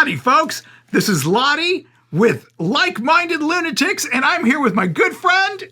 Howdy, folks. This is Ladi with Like Minded Lunatics, and I'm here with my good friend,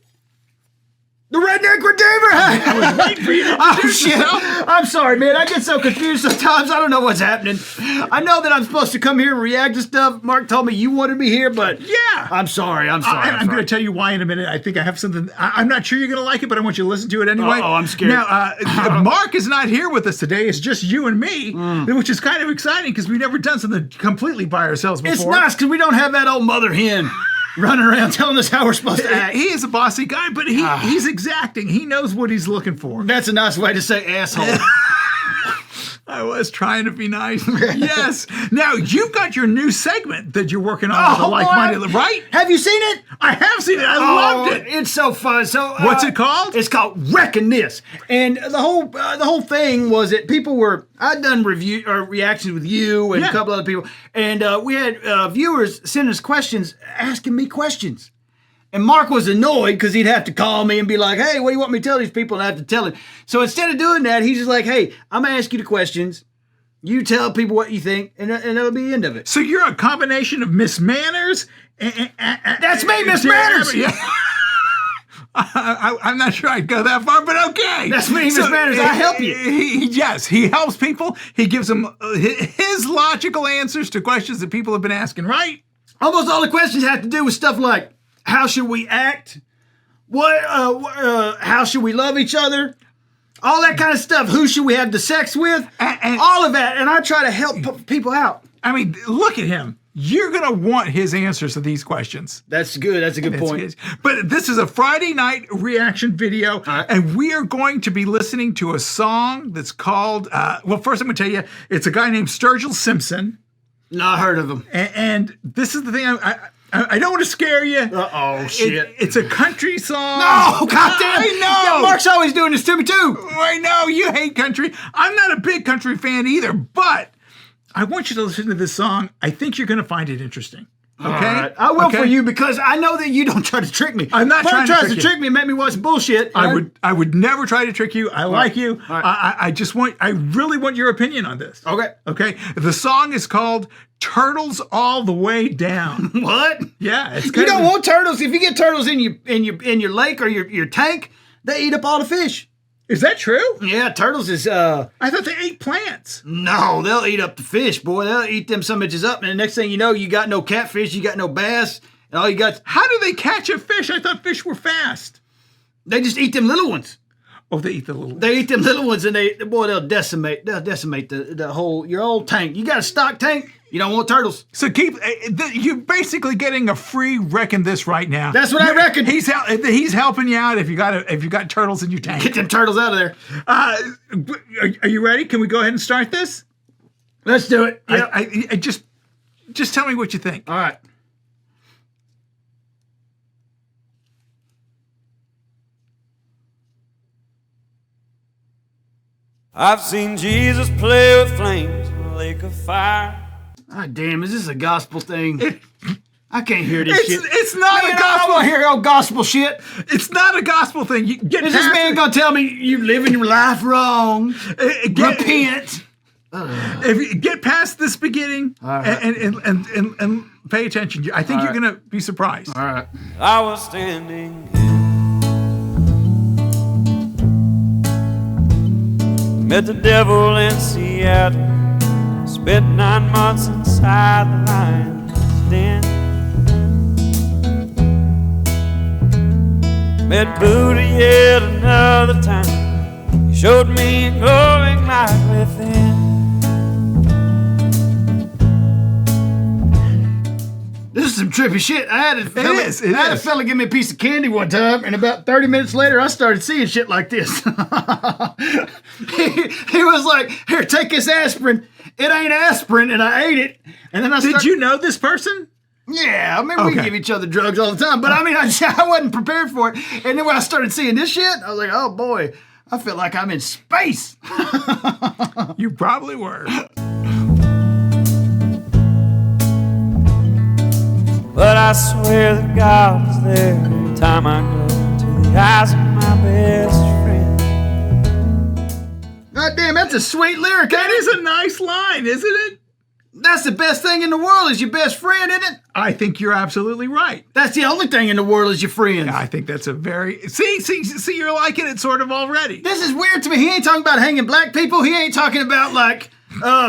the Redneck Redeemer. I was waiting for you to introduce yourself. I'm sorry, man. I get so confused sometimes. I don't know what's happening. I know that I'm supposed to come here and react to stuff. Mark told me you wanted me here, but yeah, I'm sorry. I'm going to tell you why in a minute. I think I have something. I'm not sure you're going to like it, but I want you to listen to it anyway. Oh, I'm scared. Now, Mark is not here with us today. It's just you and me, which is kind of exciting because we've never done something completely by ourselves before. It's nice because we don't have that old mother hen running around telling us how we're supposed to act. He is a bossy guy, but he's exacting. He knows what he's looking for. That's a nice way to say asshole. I was trying to be nice. Yes. Now, you've got your new segment that you're working on with the Like Minded, right? Have you seen it? I have seen it. I loved it. It's so fun. So what's it called? It's called Wrecking This. And the whole thing was that I'd done reactions with you and a couple other people, and we had viewers send us questions, asking me questions. And Mark was annoyed because he'd have to call me and be like, hey, what do you want me to tell these people? And I have to tell him. So instead of doing that, he's just like, hey, I'm going to ask you the questions. You tell people what you think, and that'll be the end of it. So you're a combination of Miss Manners and that's me, Miss Manners! Yeah. I'm not sure I'd go that far, but okay. That's me, Miss Manners. I help you. Yes, he helps people. He gives them his logical answers to questions that people have been asking, right? Almost all the questions have to do with stuff like, how should we act? How should we love each other? All that kind of stuff. Who should we have the sex with? And all of that. And I try to help people out. I mean, look at him. You're going to want his answers to these questions. That's good. That's a good point. Good. But this is a Friday night reaction video, and we are going to be listening to a song that's called, well, first I'm going to tell you, it's a guy named Sturgill Simpson. Not heard of him. And this is the thing, I don't want to scare you. Uh-oh, shit. It's a country song. No, goddamn. I know. Yeah, Mark's always doing this to me, too. I know. You hate country. I'm not a big country fan either, but I want you to listen to this song. I think you're going to find it interesting. Okay? Right. I will for you because I know that you don't try to trick me. I'm not trying to trick you. Tries to trick me and make me watch bullshit. I would never try to trick you. I like you. Right. I really want your opinion on this. Okay. Okay. The song is called Turtles All the Way Down. What? Yeah. You don't want turtles. If you get turtles in your lake or your tank, they eat up all the fish. Is that true? Yeah, turtles is I thought they ate plants. No, they'll eat up the fish, boy. They'll eat them some bitches up, and the next thing you know, you got no catfish, you got no bass, and all you got. How do they catch a fish? I thought fish were fast. They just eat them little ones. Oh, they eat the little ones. They eat them little ones, and they'll decimate the whole your old tank. You got a stock tank. You don't want turtles. So you're basically getting a free Reckon This right now. That's what I reckon. He's helping you out if you got turtles in your tank. Get them turtles out of there. Are you ready? Can we go ahead and start this? Let's do it. Yep. I just tell me what you think. All right. I've seen Jesus play with flames in a lake of fire. Ah, damn, is this a gospel thing? I can't hear this shit. It's not a gospel. I don't want to hear gospel shit. It's not a gospel thing. Is this man going to tell me you living your life wrong? Repent. If you get past this beginning and pay attention, I think you're going to be surprised. All right. I was standing met the devil in Seattle. Spent 9 months inside the lion's den. Met Buddha yet another time. He showed me a glowing light within. This is some trippy shit. I had a fella give me a piece of candy one time, and about 30 minutes later, I started seeing shit like this. He was like, "Here, take this aspirin. It ain't aspirin," and I ate it. And then Did you know this person? Yeah, I mean, we give each other drugs all the time, but I mean, I wasn't prepared for it. And then when I started seeing this shit, I was like, "Oh boy, I feel like I'm in space." You probably were. But I swear that God is there every time I go into the eyes of my best friend. God damn, that's a sweet lyric. That is a nice line, isn't it? That's the best thing in the world is your best friend, isn't it? I think you're absolutely right. That's the only thing in the world is your friends. I think that's a very... See, you're liking it sort of already. This is weird to me. He ain't talking about hanging black people. He ain't talking about, like,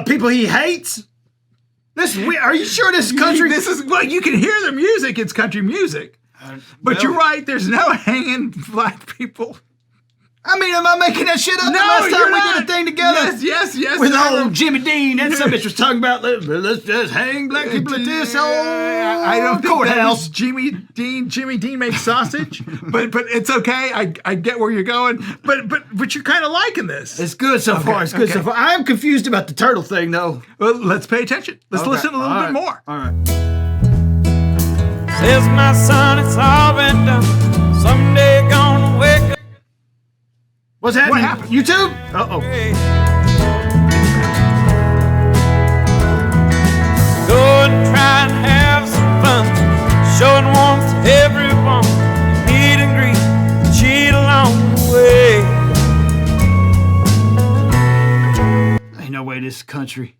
people he hates. This is weird. Are you sure this is country? Well, you can hear the music. It's country music. But you're right. There's no hanging black people. I mean, am I making that shit up? No, the last time you're we not. did a thing together? Yes. With old Jimmy Dean. That some bitch was talking about, let's just hang black people at this old I don't think courthouse. Jimmy Dean makes sausage, but it's okay. I get where you're going, but you're kind of liking this. It's good so far. It's good so far. I'm confused about the turtle thing, though. Well, let's pay attention. Let's listen a little bit more. All right. Says my son, it's all been done. Someday gonna wake up. What's happening? What happened? YouTube? Uh-oh. Go and try and have some fun, showing warmth to everyone. Meet and greet, cheat along the way. Ain't no way this is country.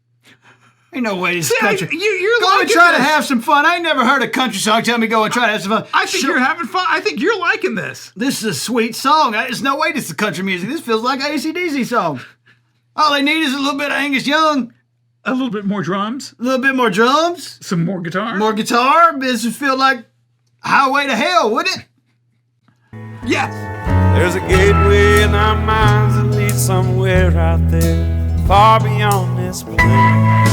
Ain't no way this is country. You're go and liking try to this. have some fun. I ain't never heard a country song tell me go and try to have some fun. I think you're having fun. I think you're liking this. This is a sweet song. There's no way this is country music. This feels like an AC/DC song. All they need is a little bit of Angus Young, A little bit more drums, a little bit more drums, some more guitar. more guitar. This would feel like Highway to Hell, wouldn't it? Yes. There's a gateway in our minds that leads somewhere out there, far beyond this planet.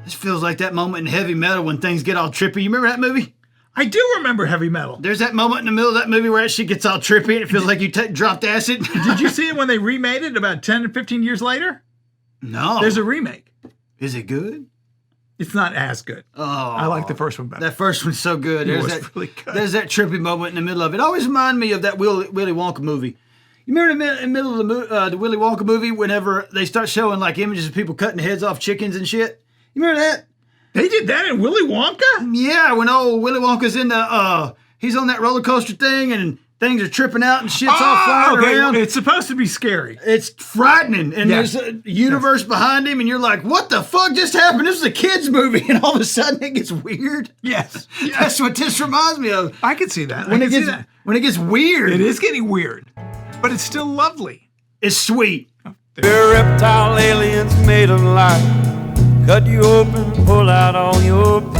This feels like that moment in heavy metal when things get all trippy. You remember that movie? I do remember heavy metal. There's that moment in the middle of that movie where that shit gets all trippy and it feels like you dropped acid. Did you see it when they remade it about 10 to 15 years later? No. There's a remake. Is it good? It's not as good. Oh. I like the first one better. That first one's so good. It was really good. There's that trippy moment in the middle of it. It always reminds me of that Willy Wonka movie. You remember in the middle of the Willy Wonka movie whenever they start showing like images of people cutting the heads off chickens and shit? You remember that? They did that in Willy Wonka? Yeah, when old Willy Wonka's in the, he's on that roller coaster thing and things are tripping out and shit's all flying around. It's supposed to be scary. It's frightening. And Yes. there's a universe behind him and you're like, what the fuck just happened? This is a kid's movie. And all of a sudden it gets weird. Yes. That's what this reminds me of. I can see that. When I it can gets see that. when it gets weird. It is getting weird, but it's still lovely. It's sweet. We're reptile aliens made of light. Cut you open and pull out all your pain.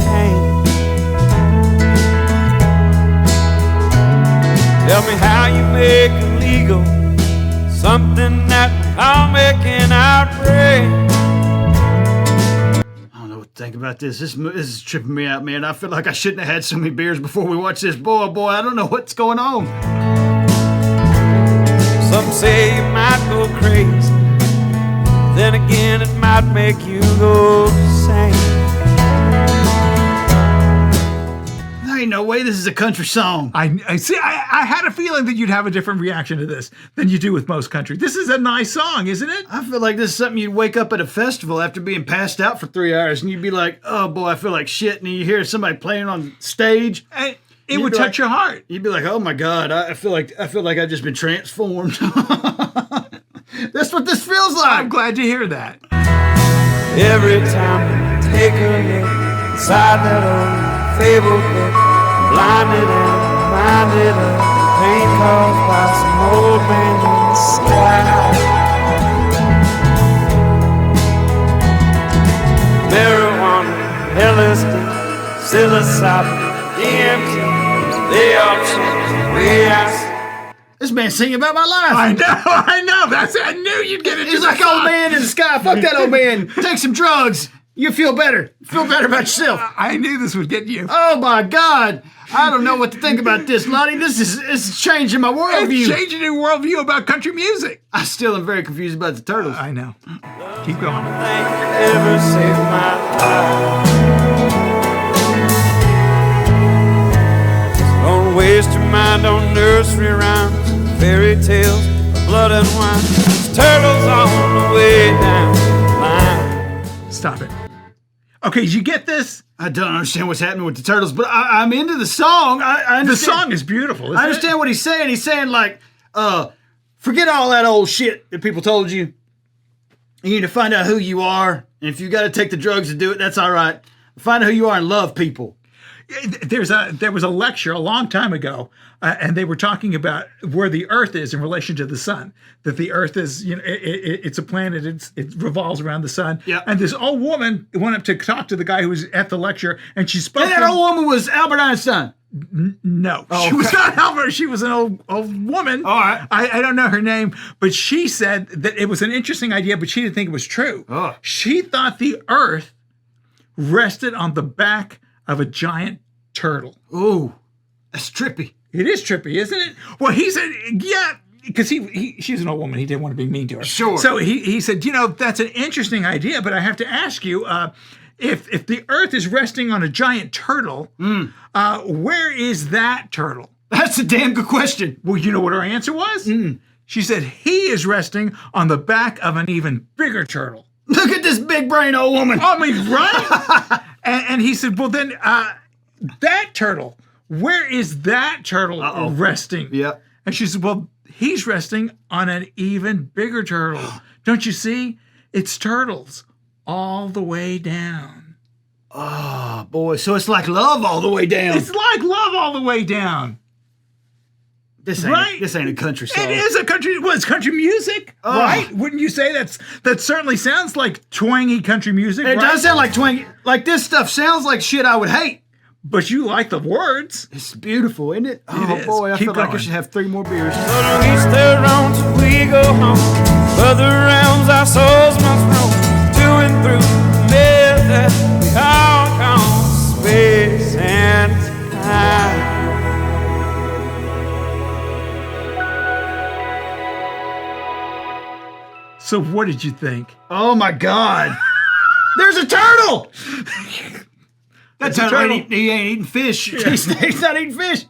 Tell me how you make illegal something that I'll make in our brain. I don't know what to think about this. This is tripping me out, man. I feel like I shouldn't have had so many beers before we watched this. Boy, I don't know what's going on. Some say you might go crazy. Then again, it might make you go insane. There ain't no way this is a country song. I see. I had a feeling that you'd have a different reaction to this than you do with most country. This is a nice song, isn't it? I feel like this is something you'd wake up at a festival after being passed out for 3 hours and you'd be like, oh boy, I feel like shit. And you hear somebody playing on stage. And it You'd would be touch like- your heart. You'd be like, oh my God, I feel like I've just been transformed. That's what this feels I'm like. glad to hear that. Every time you take a look inside that old fabled book, blinded and reminded of the pain caused by some old man in the sky. Marijuana, LSD, psilocybin, DMT, they all change the way I see. This man's singing about my life. I know. I knew you'd get it. He's like, old man in the sky. Fuck that old man. Take some drugs. You feel better. Feel better about yourself. I knew this would get you. Oh my God. I don't know what to think about this, Ladi. This is changing my worldview. It's changing your worldview about country music. I still am very confused about the turtles. I know. Keep going. Thank you ever saved my life. Don't waste your mind on nursery rhymes, fairy tales, or blood and wine. There's turtles on the way down the line. Stop it. Okay, did you get this? I don't understand what's happening with the turtles, but I'm into the song. I understand. The song is beautiful, isn't I understand what he's saying. He's saying like, forget all that old shit that people told you. You need to find out who you are. And if you got to take the drugs to do it, that's all right. Find out who you are and love people. There was a lecture a long time ago, and they were talking about where the Earth is in relation to the sun. That the Earth is, it's a planet. It revolves around the sun. Yeah. And this old woman went up to talk to the guy who was at the lecture, and she spoke. And that old woman was Albert Einstein. No, she was not Albert. She was an old woman. All right. I don't know her name, but she said that it was an interesting idea, but she didn't think it was true. Oh. She thought the Earth rested on the back of a giant turtle. Ooh, that's trippy. It is trippy, isn't it? Well, he said, yeah, because she's an old woman. He didn't want to be mean to her. Sure. So he said, that's an interesting idea, but I have to ask you, if the Earth is resting on a giant turtle, where is that turtle? That's a damn good question. Well, you know what her answer was? She said, he is resting on the back of an even bigger turtle. Look at this big brain old woman. I mean, right? and he said, well, then that turtle, where is that turtle resting? Yeah. And she said, well, he's resting on an even bigger turtle. Don't you see? It's turtles all the way down. Oh, boy. So it's like love all the way down. It's like love all the way down. This ain't a country song. It is a country. Well, it's country music, right? Wouldn't you say that certainly sounds like twangy country music? It right? does sound like twangy. Like this stuff sounds like shit I would hate. But you like the words. It's beautiful, isn't it? Oh, is. boy. I Keep feel like I going. should have 3 more beers. So long each the round till we go home. Further rounds our souls must roam. To and through the myth that we all call space and time. So what did you think? Oh, my God. There's a turtle. That turtle, he ain't eating fish. He's not eating fish.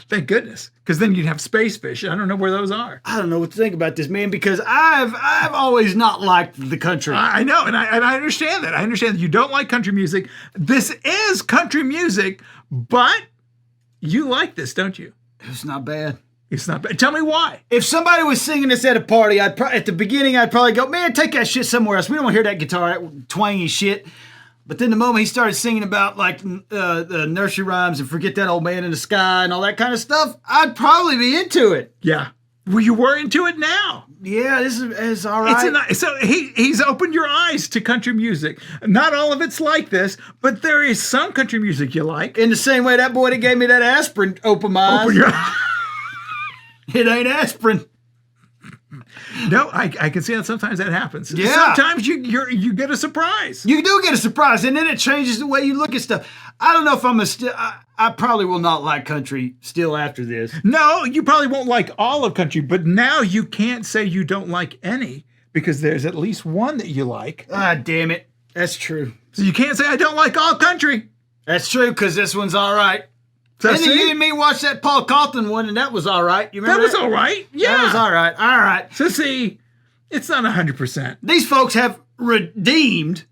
Thank goodness, because then you'd have space fish. I don't know where those are. I don't know what to think about this, man, because I've always not liked the country. I know, and I understand that. I understand that you don't like country music. This is country music, but you like this, don't you? It's not bad. It's not bad. Tell me why. If somebody was singing this at a party, at the beginning, I'd probably go, man, take that shit somewhere else. We don't want to hear that guitar, that twangy shit. But then the moment he started singing about like the nursery rhymes and Forget That Old Man in the Sky and all that kind of stuff, I'd probably be into it. Yeah. Well, you were into it now. Yeah, this is all right. So he's opened your eyes to country music. Not all of it's like this, but there is some country music you like. In the same way that boy that gave me that aspirin opened my eyes. Open your eyes. It ain't aspirin. No, I can see that sometimes that happens. Yeah. Sometimes you get a surprise. You do get a surprise, and then it changes the way you look at stuff. I don't know if I probably will not like country still after this. No, you probably won't like all of country, but now you can't say you don't like any because there's at least one that you like. Ah, damn it. That's true. So you can't say I don't like all country. That's true, because this one's all right. So And then see? you and me watched that Paul Cawthon one, and that was all right. You remember That was all right. Yeah. That was all right. All right. So see, it's not 100%. These folks have redeemed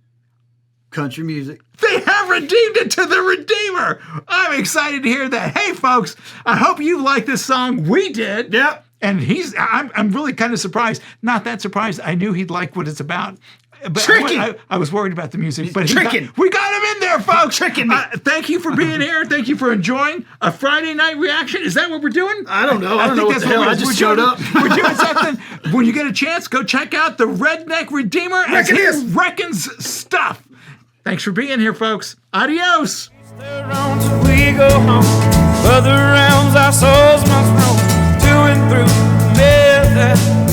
country music. They have redeemed it to the Redeemer. I'm excited to hear that. Hey, folks, I hope you like this song. We did. Yep. And I'm really kind of surprised. Not that surprised. I knew he'd like what it's about. But Tricking. I was worried about the music. But Tricking. we got him in there, folks. Tricking me. Thank you for being here. Thank you for enjoying a Friday night reaction. Is that what we're doing? I don't know. I don't know think what that's the hell. we're I just doing. showed up. We're doing something. When you get a chance, go check out the Redneck Redeemer as he reckons stuff. Thanks for being here, folks. Adios. Around till we go home. Further rounds our souls must roam. To and through the myth that